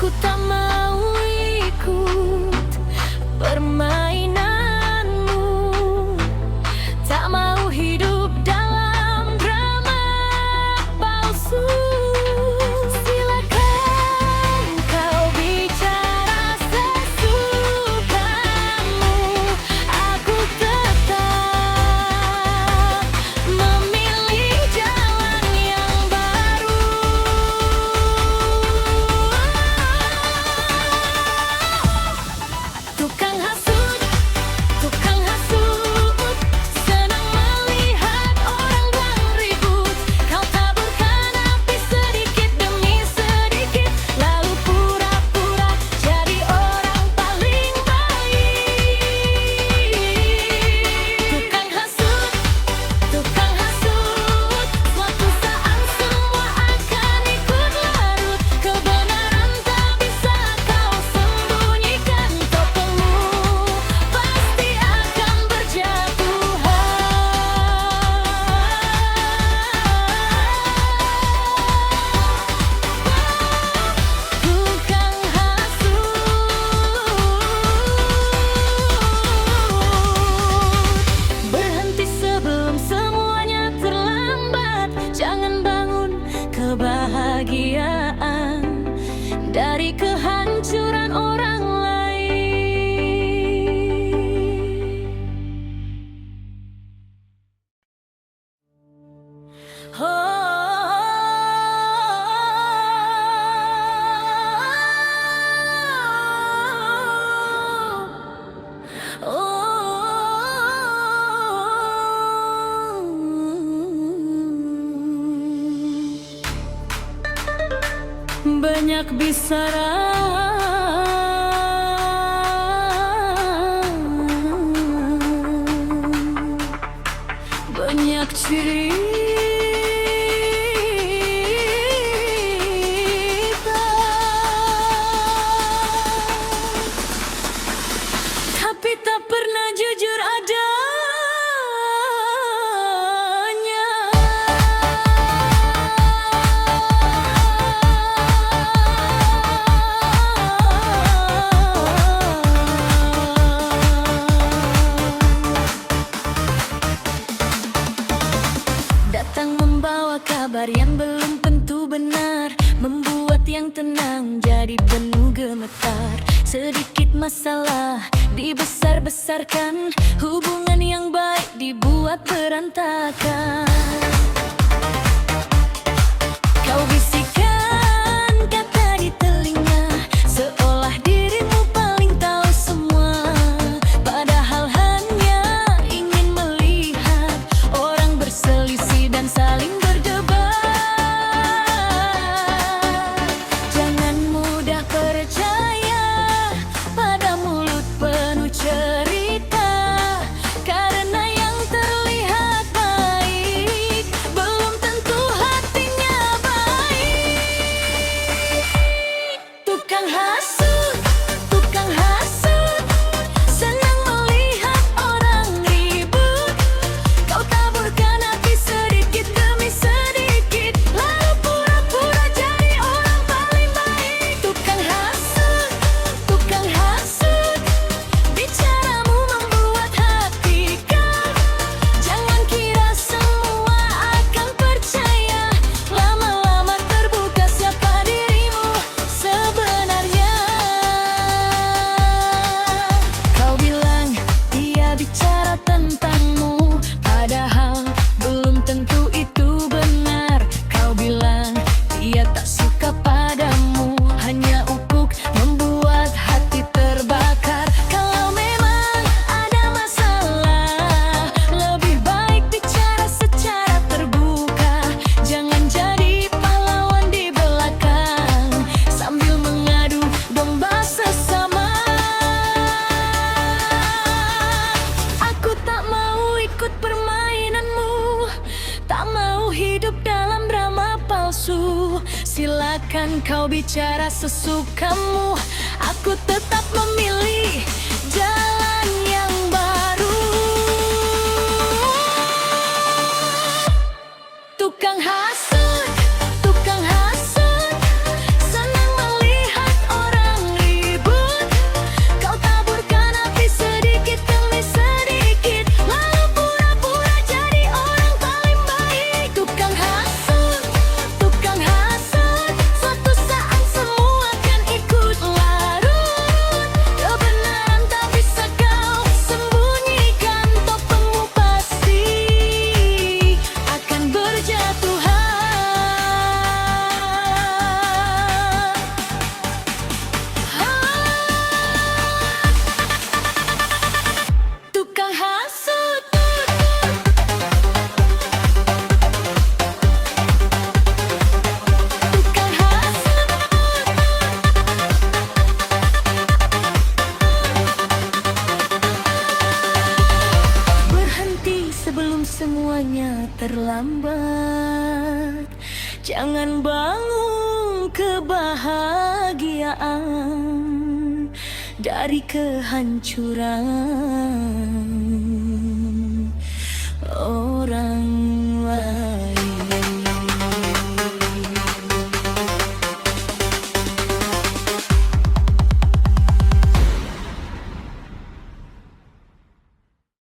Aku tak mau ikut permainanmu, tak mau hidup dalam drama palsu. Silakan kau bicara sesukamu, aku tetap memilih jalan yang baru. Tukang hasut, senang melihat orang yang ribut. Kau taburkan api sedikit demi sedikit, lalu pura-pura jadi orang paling baik. Tukang hasut, suatu saat semua akan ikut larut. Kebenaran tak bisa kau sembunyikan, topengmu pasti akan berjatuhan. Tukang hasut, berhenti sebelum semuanya terlambat. Jangan bangun kebahagiaan dari kehancuran orang lain. Banyak bicara, banyak cerita, tapi tak pernah jujur adanya. Datang membawa kabar yang belum tentu benar, membuat yang tenang jadi penuh gemetar. Sedikit masalah dibesar-besarkan, hubungan yang baik dibuat berantakan. Kau bisikan kata di telinga, seolah dirimu paling tahu semua. Padahal hanya ingin melihat orang berselisih dan saling berdebat. Jangan mudah percaya pada mulut penuh cerita, karena yang terlihat baik belum tentu hatinya baik. Tukang hasut, senang melihat orang ribut. Kau taburkan api sedikit demi sedikit, lalu pura-pura jadi orang paling baik. Tukang hasut, bicaramu membuat hati kau. Jangan kira semua akan percaya, lama-lama terbuka siapa dirimu sebenarnya. Kau bilang dia bicara tentangmu, padahal belum tentu itu benar. Kau bilang dia tak suka padamu, hanya upuk membuat hati terbakar. Kalau memang ada masalah, lebih baik bicara secara terbuka. Jangan jadi pahlawan di belakang sambil mengadu domba sesama. Aku tak mau ikut permainanmu, tak mau hidup dalam drama palsu. Silakan kau bicara sesukamu, aku tetap memilih jalan yang baru. Tukang hasut, senang melihat orang membangun kebahagiaan dari kehancuran.